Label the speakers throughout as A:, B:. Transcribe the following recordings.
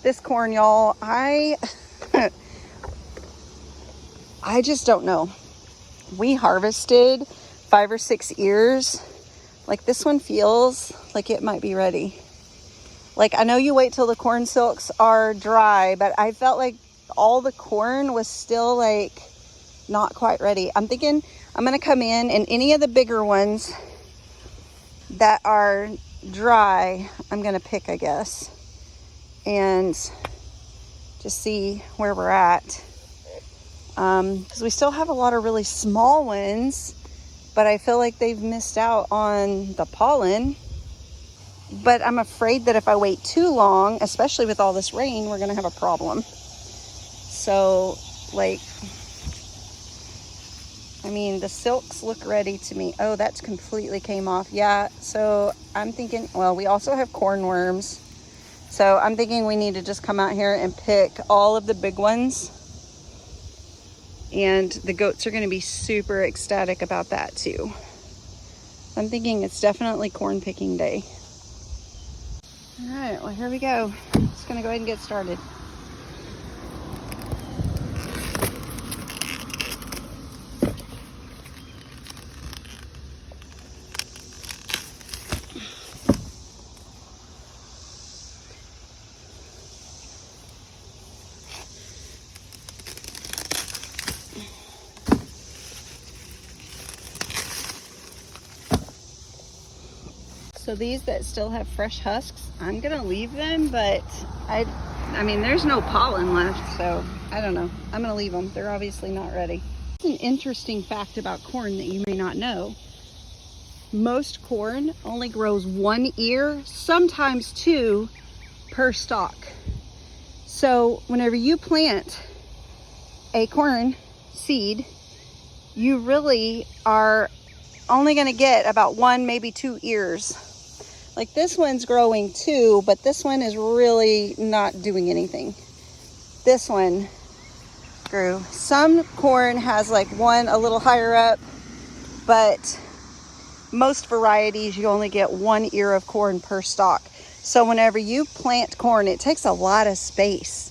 A: this corn, y'all. I just don't know. We harvested 5 or 6 ears. Like, this one feels like it might be ready. Like, I know you wait till the corn silks are dry, but I felt like all the corn was still like not quite ready. I'm thinking I'm gonna come in, and any of the bigger ones that are dry, I'm gonna pick, I guess, and just see where we're at. Because we still have a lot of really small ones, but I feel like they've missed out on the pollen. But I'm afraid that if I wait too long, especially with all this rain, we're gonna have a problem. So, like, I mean, the silks look ready to me. Oh, that's completely came off. Yeah, so I'm thinking, well, we also have corn worms. So I'm thinking we need to just come out here and pick all of the big ones. And the goats are gonna be super ecstatic about that too. I'm thinking it's definitely corn picking day. All right, well, here we go. Just gonna go ahead and get started. So these that still have fresh husks, I'm gonna leave them, but I mean, there's no pollen left, so I don't know. I'm gonna leave them. They're obviously not ready. It's an interesting fact about corn that you may not know. Most corn only grows 1 ear, sometimes 2 per stalk. So whenever you plant a corn seed, you really are only gonna get about 1, maybe 2 ears. Like, this one's growing 2, but this one is really not doing anything. This one grew. Some corn has like 1 a little higher up, but most varieties you only get 1 ear of corn per stalk. So whenever you plant corn, it takes a lot of space,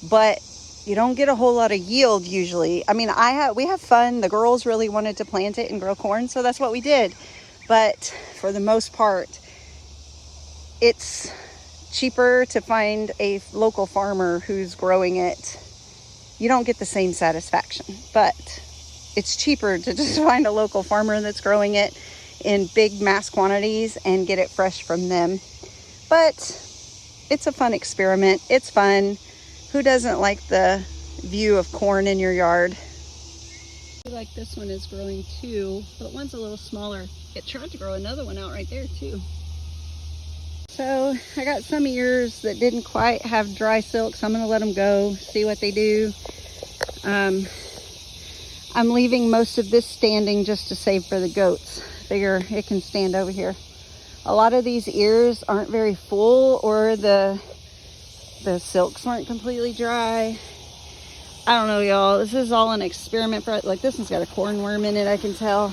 A: but you don't get a whole lot of yield usually. I mean, we have fun. The girls really wanted to plant it and grow corn, so that's what we did. But for the most part, it's cheaper to find a local farmer who's growing it. You don't get the same satisfaction, but it's cheaper to just find a local farmer that's growing it in big mass quantities and get it fresh from them. But it's a fun experiment. It's fun. Who doesn't like the view of corn in your yard? Like, this one is growing too, but one's a little smaller. It tried to grow another one out right there too. So I got some ears that didn't quite have dry silk, so I'm gonna let them go, see what they do. I'm leaving most of this standing just to save for the goats. Figure it can stand over here. A lot of these ears aren't very full, or the silks weren't completely dry. I don't know, y'all. This is all an experiment for, like, this one's got a corn worm in it, I can tell.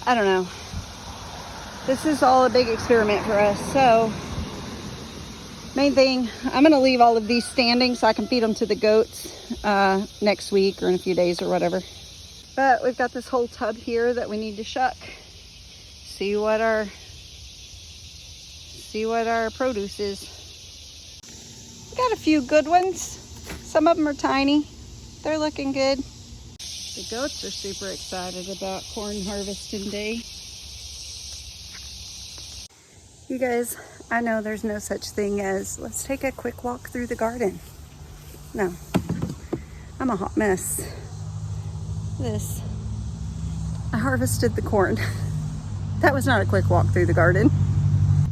A: I don't know. This is all a big experiment for us. So main thing, I'm gonna leave all of these standing so I can feed them to the goats next week or in a few days or whatever. But we've got this whole tub here that we need to shuck. See what our produce is. We got a few good ones. Some of them are tiny. They're looking good. The goats are super excited about corn harvesting day. You guys, I know there's no such thing as let's take a quick walk through the garden. No, I'm a hot mess. This, I harvested the corn. That was not a quick walk through the garden.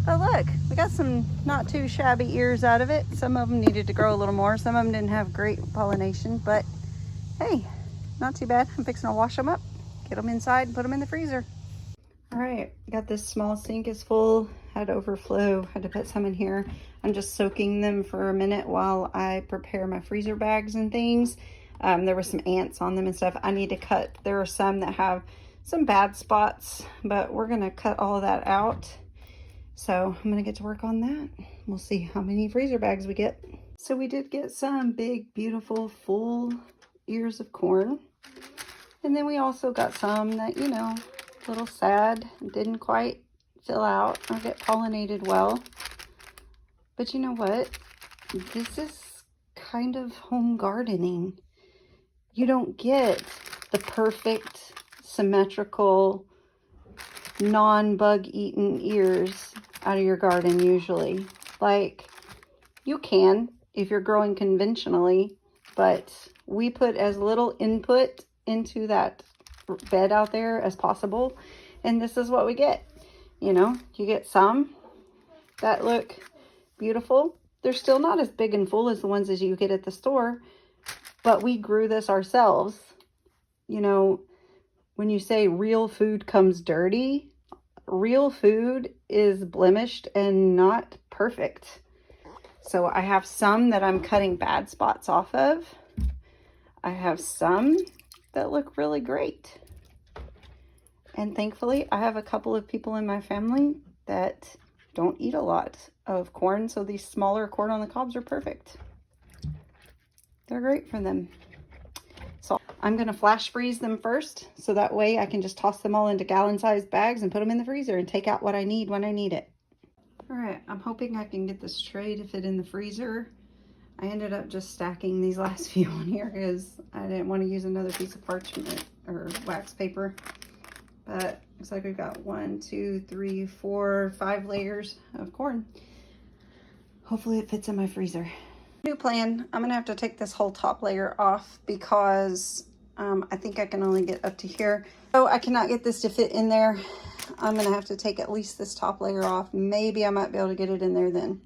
A: Oh look, we got some not too shabby ears out of it. Some of them needed to grow a little more. Some of them didn't have great pollination, but hey, not too bad. I'm fixing to wash them up, get them inside, and put them in the freezer. All right, got this small sink is full, had overflow, had to put some in here. I'm just soaking them for a minute while I prepare my freezer bags and things. There were some ants on them and stuff I need to cut. There are some that have some bad spots, but we're gonna cut all of that out. So I'm gonna get to work on that. We'll see how many freezer bags we get. So we did get some big, beautiful, full ears of corn. And then we also got some that, you know, a little sad, didn't quite fill out or get pollinated well. But you know what? This is kind of home gardening. You don't get the perfect, symmetrical, non-bug eaten ears out of your garden usually. Like, you can if you're growing conventionally, but we put as little input into that bed out there as possible, and this is what we get. You know, you get some that look beautiful. They're still not as big and full as the ones as you get at the store, but we grew this ourselves. You know, when you say real food comes dirty, real food is blemished and not perfect. So I have some that I'm cutting bad spots off of. I have some that look really great. And thankfully, I have a couple of people in my family that don't eat a lot of corn, so these smaller corn on the cobs are perfect. They're great for them. So I'm going to flash freeze them first, so that way I can just toss them all into gallon-sized bags and put them in the freezer and take out what I need when I need it. All right, I'm hoping I can get this tray to fit in the freezer. I ended up just stacking these last few on here because I didn't want to use another piece of parchment or wax paper. But looks like we've got 1, 2, 3, 4, 5 layers of corn. Hopefully it fits in my freezer. New plan, I'm gonna have to take this whole top layer off because I think I can only get up to here. So I cannot get this to fit in there. I'm gonna have to take at least this top layer off. Maybe I might be able to get it in there then.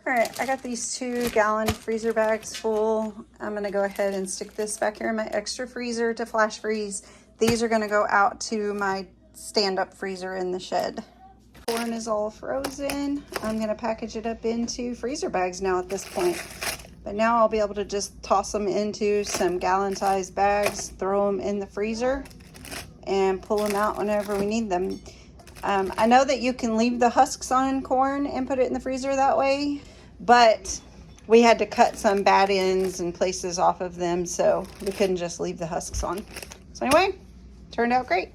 A: All right, I got these 2-gallon freezer bags full. I'm gonna go ahead and stick this back here in my extra freezer to flash freeze. These are gonna go out to my stand-up freezer in the shed. Corn is all frozen. I'm gonna package it up into freezer bags now at this point. But now I'll be able to just toss them into some gallon-sized bags, throw them in the freezer, and pull them out whenever we need them. I know that you can leave the husks on corn and put it in the freezer that way, but we had to cut some bad ends and places off of them, so we couldn't just leave the husks on. So anyway, turned out great.